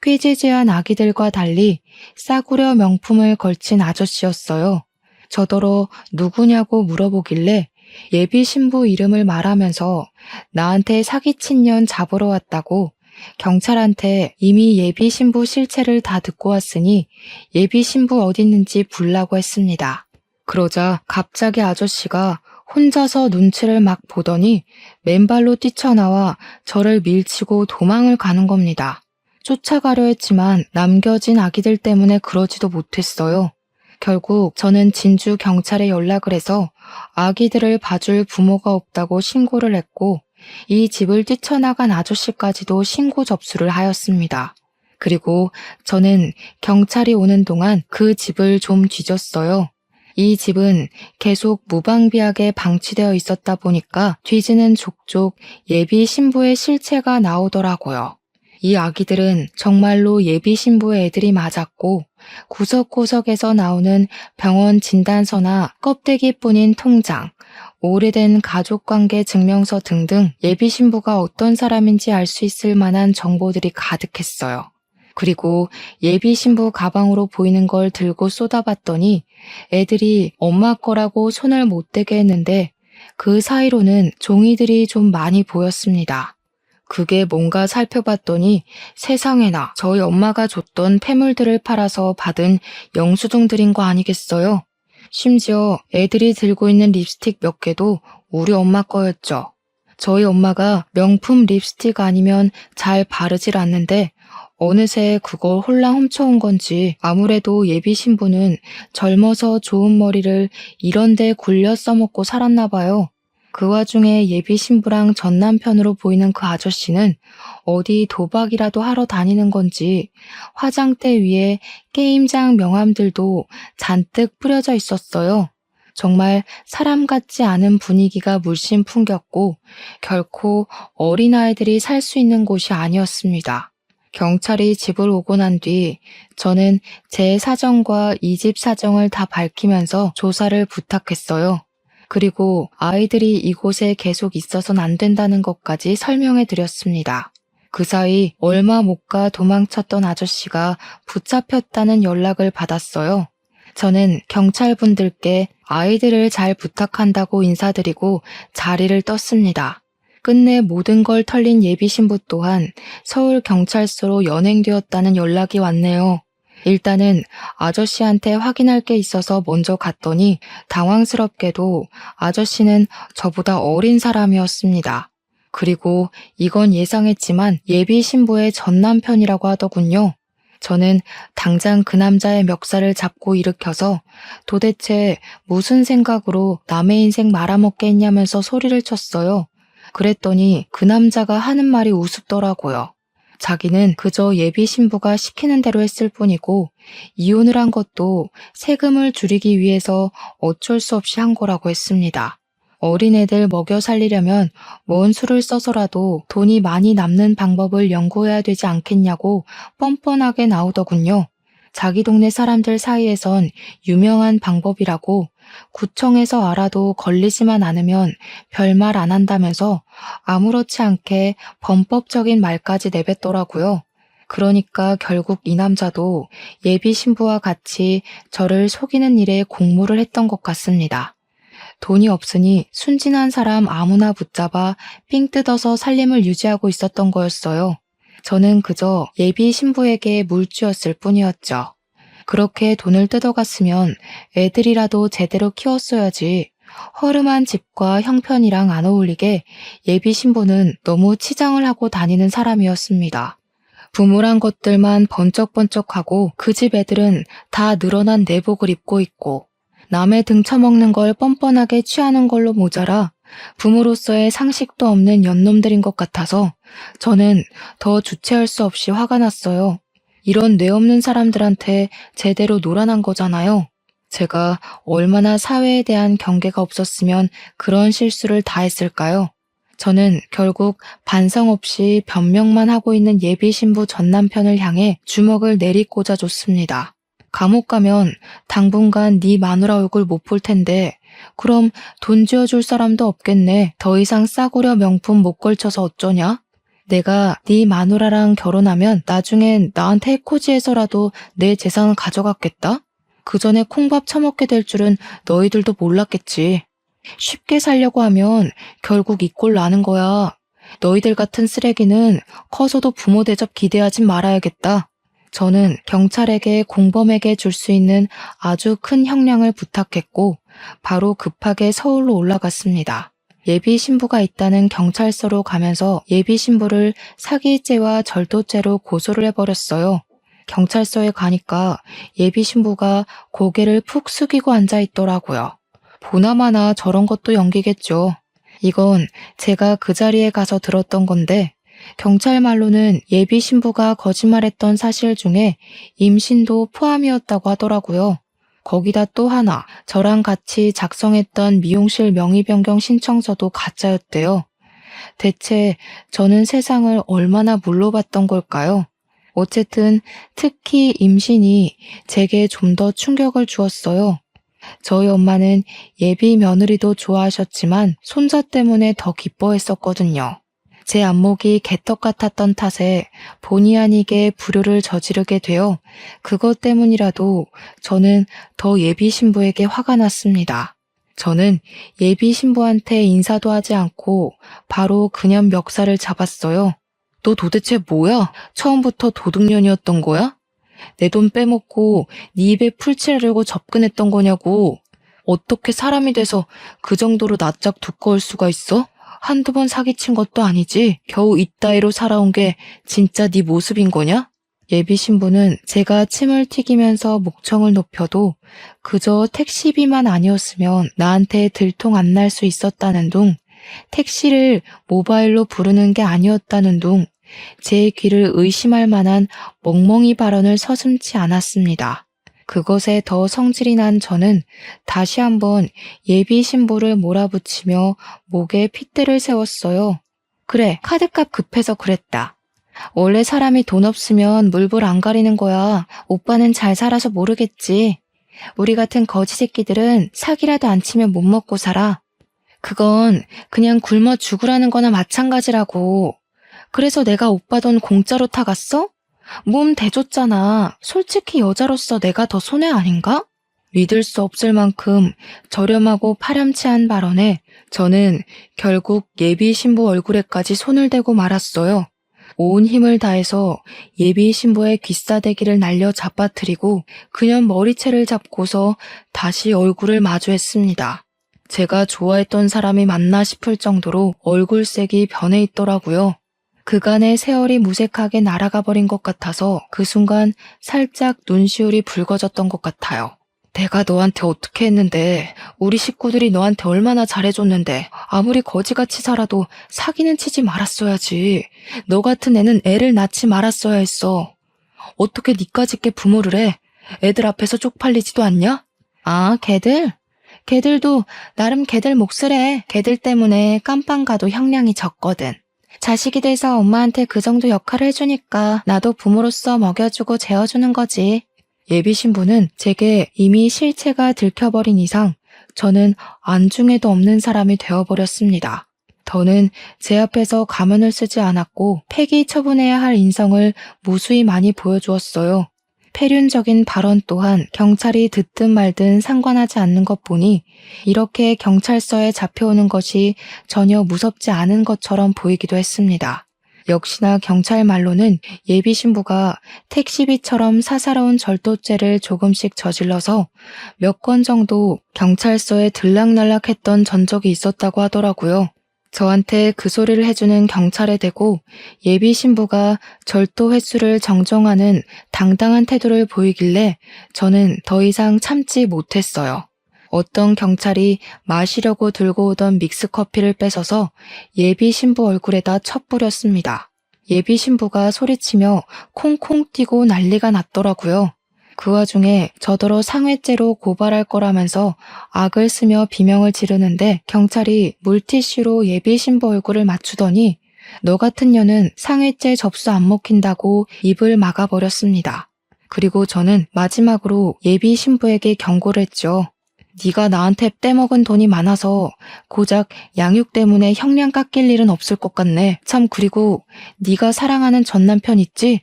Speaker 1: 꾀지지한 아기들과 달리 싸구려 명품을 걸친 아저씨였어요. 저더러 누구냐고 물어보길래 예비 신부 이름을 말하면서 나한테 사기친 년 잡으러 왔다고 경찰한테 이미 예비 신부 실체를 다 듣고 왔으니 예비 신부 어딨는지 불라고 했습니다. 그러자 갑자기 아저씨가 혼자서 눈치를 막 보더니 맨발로 뛰쳐나와 저를 밀치고 도망을 가는 겁니다. 쫓아가려 했지만 남겨진 아기들 때문에 그러지도 못했어요. 결국 저는 진주 경찰에 연락을 해서 아기들을 봐줄 부모가 없다고 신고를 했고 이 집을 뛰쳐나간 아저씨까지도 신고 접수를 하였습니다. 그리고 저는 경찰이 오는 동안 그 집을 좀 뒤졌어요. 이 집은 계속 무방비하게 방치되어 있었다 보니까 뒤지는 족족 예비 신부의 실체가 나오더라고요. 이 아기들은 정말로 예비 신부의 애들이 맞았고 구석구석에서 나오는 병원 진단서나 껍데기뿐인 통장, 오래된 가족관계 증명서 등등 예비 신부가 어떤 사람인지 알 수 있을 만한 정보들이 가득했어요. 그리고 예비 신부 가방으로 보이는 걸 들고 쏟아봤더니 애들이 엄마 거라고 손을 못 대게 했는데 그 사이로는 종이들이 좀 많이 보였습니다. 그게 뭔가 살펴봤더니 세상에나 저희 엄마가 줬던 폐물들을 팔아서 받은 영수증들인 거 아니겠어요? 심지어 애들이 들고 있는 립스틱 몇 개도 우리 엄마 거였죠. 저희 엄마가 명품 립스틱 아니면 잘 바르질 않는데 어느새 그걸 홀랑 훔쳐온 건지 아무래도 예비 신부는 젊어서 좋은 머리를 이런 데 굴려 써먹고 살았나 봐요. 그 와중에 예비 신부랑 전 남편으로 보이는 그 아저씨는 어디 도박이라도 하러 다니는 건지 화장대 위에 게임장 명함들도 잔뜩 뿌려져 있었어요. 정말 사람 같지 않은 분위기가 물씬 풍겼고 결코 어린아이들이 살 수 있는 곳이 아니었습니다. 경찰이 집을 오고 난 뒤 저는 제 사정과 이 집 사정을 다 밝히면서 조사를 부탁했어요. 그리고 아이들이 이곳에 계속 있어선 안 된다는 것까지 설명해 드렸습니다. 그 사이 얼마 못 가 도망쳤던 아저씨가 붙잡혔다는 연락을 받았어요. 저는 경찰분들께 아이들을 잘 부탁한다고 인사드리고 자리를 떴습니다. 끝내 모든 걸 털린 예비 신부 또한 서울경찰서로 연행되었다는 연락이 왔네요. 일단은 아저씨한테 확인할 게 있어서 먼저 갔더니 당황스럽게도 아저씨는 저보다 어린 사람이었습니다. 그리고 이건 예상했지만 예비 신부의 전 남편이라고 하더군요. 저는 당장 그 남자의 멱살을 잡고 일으켜서 도대체 무슨 생각으로 남의 인생 말아먹게 했냐면서 소리를 쳤어요. 그랬더니 그 남자가 하는 말이 우습더라고요. 자기는 그저 예비 신부가 시키는 대로 했을 뿐이고 이혼을 한 것도 세금을 줄이기 위해서 어쩔 수 없이 한 거라고 했습니다. 어린애들 먹여 살리려면 원수를 써서라도 돈이 많이 남는 방법을 연구해야 되지 않겠냐고 뻔뻔하게 나오더군요. 자기 동네 사람들 사이에선 유명한 방법이라고 구청에서 알아도 걸리지만 않으면 별말 안 한다면서 아무렇지 않게 범법적인 말까지 내뱉더라고요. 그러니까 결국 이 남자도 예비 신부와 같이 저를 속이는 일에 공모를 했던 것 같습니다. 돈이 없으니 순진한 사람 아무나 붙잡아 삥 뜯어서 살림을 유지하고 있었던 거였어요. 저는 그저 예비 신부에게 물쥐였을 뿐이었죠. 그렇게 돈을 뜯어갔으면 애들이라도 제대로 키웠어야지. 허름한 집과 형편이랑 안 어울리게 예비 신부는 너무 치장을 하고 다니는 사람이었습니다. 부물한 것들만 번쩍번쩍하고 그 집 애들은 다 늘어난 내복을 입고 있고 남의 등 처먹는 걸 뻔뻔하게 취하는 걸로 모자라 부모로서의 상식도 없는 연놈들인 것 같아서 저는 더 주체할 수 없이 화가 났어요. 이런 뇌 없는 사람들한테 제대로 놀아난 거잖아요. 제가 얼마나 사회에 대한 경계가 없었으면 그런 실수를 다 했을까요? 저는 결국 반성 없이 변명만 하고 있는 예비 신부 전 남편을 향해 주먹을 내리꽂아 줬습니다. 감옥 가면 당분간 네 마누라 얼굴 못 볼 텐데 그럼 돈 쥐어줄 사람도 없겠네. 더 이상 싸구려 명품 못 걸쳐서 어쩌냐? 내가 네 마누라랑 결혼하면 나중엔 나한테 해코지해서라도 내 재산을 가져갔겠다? 그 전에 콩밥 처먹게 될 줄은 너희들도 몰랐겠지. 쉽게 살려고 하면 결국 이 꼴 나는 거야. 너희들 같은 쓰레기는 커서도 부모 대접 기대하진 말아야겠다. 저는 경찰에게 공범에게 줄 수 있는 아주 큰 형량을 부탁했고 바로 급하게 서울로 올라갔습니다. 예비 신부가 있다는 경찰서로 가면서 예비 신부를 사기죄와 절도죄로 고소를 해버렸어요. 경찰서에 가니까 예비 신부가 고개를 푹 숙이고 앉아 있더라고요. 보나마나 저런 것도 연기겠죠. 이건 제가 그 자리에 가서 들었던 건데 경찰 말로는 예비 신부가 거짓말했던 사실 중에 임신도 포함이었다고 하더라고요. 거기다 또 하나, 저랑 같이 작성했던 미용실 명의 변경 신청서도 가짜였대요. 대체 저는 세상을 얼마나 물러봤던 걸까요? 어쨌든 특히 임신이 제게 좀 더 충격을 주었어요. 저희 엄마는 예비 며느리도 좋아하셨지만 손자 때문에 더 기뻐했었거든요. 제 안목이 개떡 같았던 탓에 본의 아니게 불효를 저지르게 되어 그것 때문이라도 저는 더 예비 신부에게 화가 났습니다. 저는 예비 신부한테 인사도 하지 않고 바로 그냥 멱살을 잡았어요. 너 도대체 뭐야? 처음부터 도둑년이었던 거야? 내 돈 빼먹고 네 입에 풀칠하려고 접근했던 거냐고. 어떻게 사람이 돼서 그 정도로 낯짝 두꺼울 수가 있어? 한두 번 사기친 것도 아니지. 겨우 이따위로 살아온 게 진짜 네 모습인 거냐? 예비 신부는 제가 침을 튀기면서 목청을 높여도 그저 택시비만 아니었으면 나한테 들통 안 날 수 있었다는 둥, 택시를 모바일로 부르는 게 아니었다는 둥, 제 귀를 의심할 만한 멍멍이 발언을 서슴지 않았습니다. 그것에 더 성질이 난 저는 다시 한번 예비 신부를 몰아붙이며 목에 핏대를 세웠어요. 그래, 카드값 급해서 그랬다. 원래 사람이 돈 없으면 물불 안 가리는 거야. 오빠는 잘 살아서 모르겠지. 우리 같은 거지 새끼들은 사기라도 안 치면 못 먹고 살아. 그건 그냥 굶어 죽으라는 거나 마찬가지라고. 그래서 내가 오빠 돈 공짜로 타갔어? 몸 대줬잖아. 솔직히 여자로서 내가 더 손해 아닌가? 믿을 수 없을 만큼 저렴하고 파렴치한 발언에 저는 결국 예비 신부 얼굴에까지 손을 대고 말았어요. 온 힘을 다해서 예비 신부의 귀싸대기를 날려 잡아뜨리고 그냥 머리채를 잡고서 다시 얼굴을 마주했습니다. 제가 좋아했던 사람이 맞나 싶을 정도로 얼굴색이 변해 있더라고요. 그간의 세월이 무색하게 날아가 버린 것 같아서 그 순간 살짝 눈시울이 붉어졌던 것 같아요. 내가 너한테 어떻게 했는데, 우리 식구들이 너한테 얼마나 잘해줬는데, 아무리 거지같이 살아도 사기는 치지 말았어야지. 너 같은 애는 애를 낳지 말았어야 했어. 어떻게 니까짓 게 부모를 해? 애들 앞에서 쪽팔리지도 않냐? 아, 걔들? 걔들도 나름 걔들 몫을 해. 걔들 때문에 깜빵 가도 형량이 적거든. 자식이 돼서 엄마한테 그 정도 역할을 해주니까 나도 부모로서 먹여주고 재워주는 거지. 예비 신부는 제게 이미 실체가 들켜버린 이상 저는 안중에도 없는 사람이 되어버렸습니다. 더는 제 앞에서 가면을 쓰지 않았고 폐기 처분해야 할 인성을 무수히 많이 보여주었어요. 폐륜적인 발언 또한 경찰이 듣든 말든 상관하지 않는 것 보니 이렇게 경찰서에 잡혀오는 것이 전혀 무섭지 않은 것처럼 보이기도 했습니다. 역시나 경찰 말로는 예비 신부가 택시비처럼 사사로운 절도죄를 조금씩 저질러서 몇 건 정도 경찰서에 들락날락했던 전적이 있었다고 하더라고요. 저한테 그 소리를 해주는 경찰에 대고 예비 신부가 절도 횟수를 정정하는 당당한 태도를 보이길래 저는 더 이상 참지 못했어요. 어떤 경찰이 마시려고 들고 오던 믹스커피를 뺏어서 예비 신부 얼굴에다 쳐뿌렸습니다. 예비 신부가 소리치며 콩콩 뛰고 난리가 났더라고요. 그 와중에 저더러 상해죄로 고발할 거라면서 악을 쓰며 비명을 지르는데 경찰이 물티슈로 예비 신부 얼굴을 맞추더니 너 같은 년은 상해죄 접수 안 먹힌다고 입을 막아버렸습니다. 그리고 저는 마지막으로 예비 신부에게 경고를 했죠. 네가 나한테 떼먹은 돈이 많아서 고작 양육 때문에 형량 깎일 일은 없을 것 같네. 참 그리고 네가 사랑하는 전남편 있지?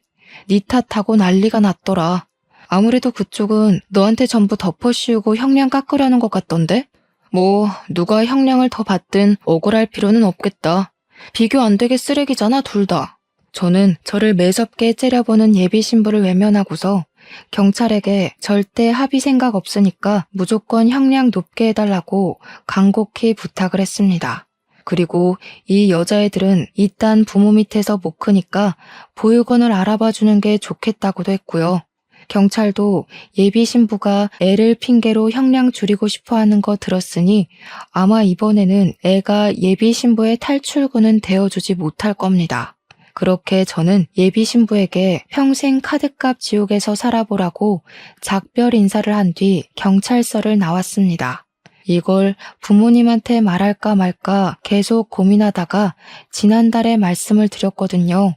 Speaker 1: 네 탓하고 난리가 났더라. 아무래도 그쪽은 너한테 전부 덮어씌우고 형량 깎으려는 것 같던데? 뭐 누가 형량을 더 받든 억울할 필요는 없겠다. 비교 안 되게 쓰레기잖아 둘 다. 저는 저를 매섭게 째려보는 예비 신부를 외면하고서 경찰에게 절대 합의 생각 없으니까 무조건 형량 높게 해달라고 간곡히 부탁을 했습니다. 그리고 이 여자애들은 이딴 부모 밑에서 못 크니까 보육원을 알아봐주는 게 좋겠다고도 했고요. 경찰도 예비 신부가 애를 핑계로 형량 줄이고 싶어 하는 거 들었으니 아마 이번에는 애가 예비 신부의 탈출구는 되어주지 못할 겁니다. 그렇게 저는 예비 신부에게 평생 카드값 지옥에서 살아보라고 작별 인사를 한 뒤 경찰서를 나왔습니다. 이걸 부모님한테 말할까 말까 계속 고민하다가 지난달에 말씀을 드렸거든요.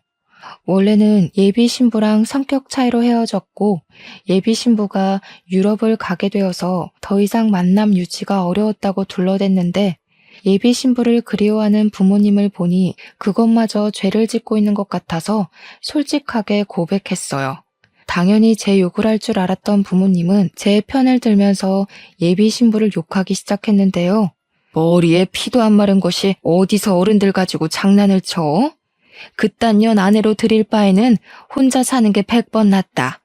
Speaker 1: 원래는 예비 신부랑 성격 차이로 헤어졌고 예비 신부가 유럽을 가게 되어서 더 이상 만남 유지가 어려웠다고 둘러댔는데 예비 신부를 그리워하는 부모님을 보니 그것마저 죄를 짓고 있는 것 같아서 솔직하게 고백했어요. 당연히 제 욕을 할 줄 알았던 부모님은 제 편을 들면서 예비 신부를 욕하기 시작했는데요. 머리에 피도 안 마른 것이 어디서 어른들 가지고 장난을 쳐? 그딴 년 아내로 들일 바에는 혼자 사는 게 100번 낫다.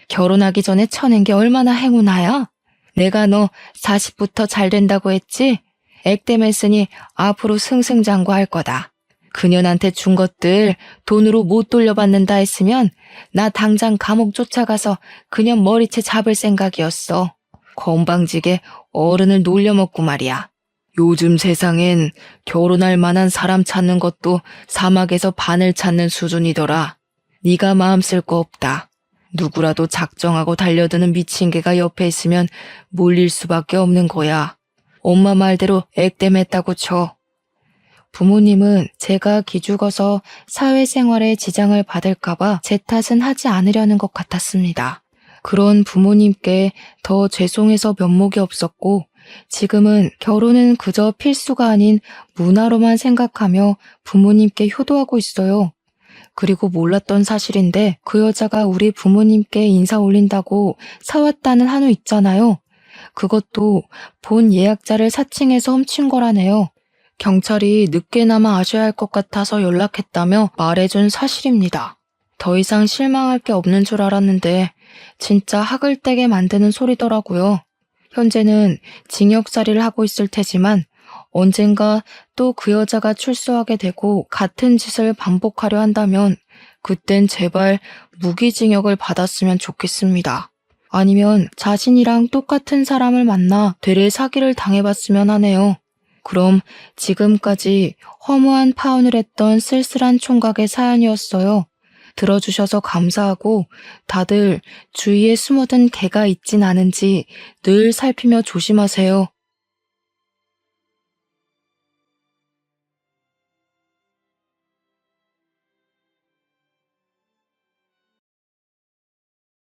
Speaker 1: 결혼하기 전에 쳐낸 게 얼마나 행운아야? 내가 너 40부터 잘 된다고 했지? 액땜했으니 앞으로 승승장구할 거다. 그년한테 준 것들 돈으로 못 돌려받는다 했으면 나 당장 감옥 쫓아가서 그년 머리채 잡을 생각이었어. 건방지게 어른을 놀려먹고 말이야. 요즘 세상엔 결혼할 만한 사람 찾는 것도 사막에서 바늘 찾는 수준이더라. 네가 마음 쓸 거 없다. 누구라도 작정하고 달려드는 미친 개가 옆에 있으면 몰릴 수밖에 없는 거야. 엄마 말대로 액땜했다고 쳐. 부모님은 제가 기죽어서 사회생활에 지장을 받을까봐 제 탓은 하지 않으려는 것 같았습니다. 그런 부모님께 더 죄송해서 면목이 없었고 지금은 결혼은 그저 필수가 아닌 문화로만 생각하며 부모님께 효도하고 있어요. 그리고 몰랐던 사실인데 그 여자가 우리 부모님께 인사 올린다고 사왔다는 한우 있잖아요. 그것도 본 예약자를 사칭해서 훔친 거라네요. 경찰이 늦게나마 아셔야 할 것 같아서 연락했다며 말해준 사실입니다. 더 이상 실망할 게 없는 줄 알았는데 진짜 학을 떼게 만드는 소리더라고요. 현재는 징역살이를 하고 있을 테지만 언젠가 또 그 여자가 출소하게 되고 같은 짓을 반복하려 한다면 그땐 제발 무기징역을 받았으면 좋겠습니다. 아니면 자신이랑 똑같은 사람을 만나 되레 사기를 당해봤으면 하네요. 그럼 지금까지 허무한 파혼을 했던 쓸쓸한 총각의 사연이었어요. 들어주셔서 감사하고 다들 주위에 숨어든 개가 있진 않은지 늘 살피며 조심하세요.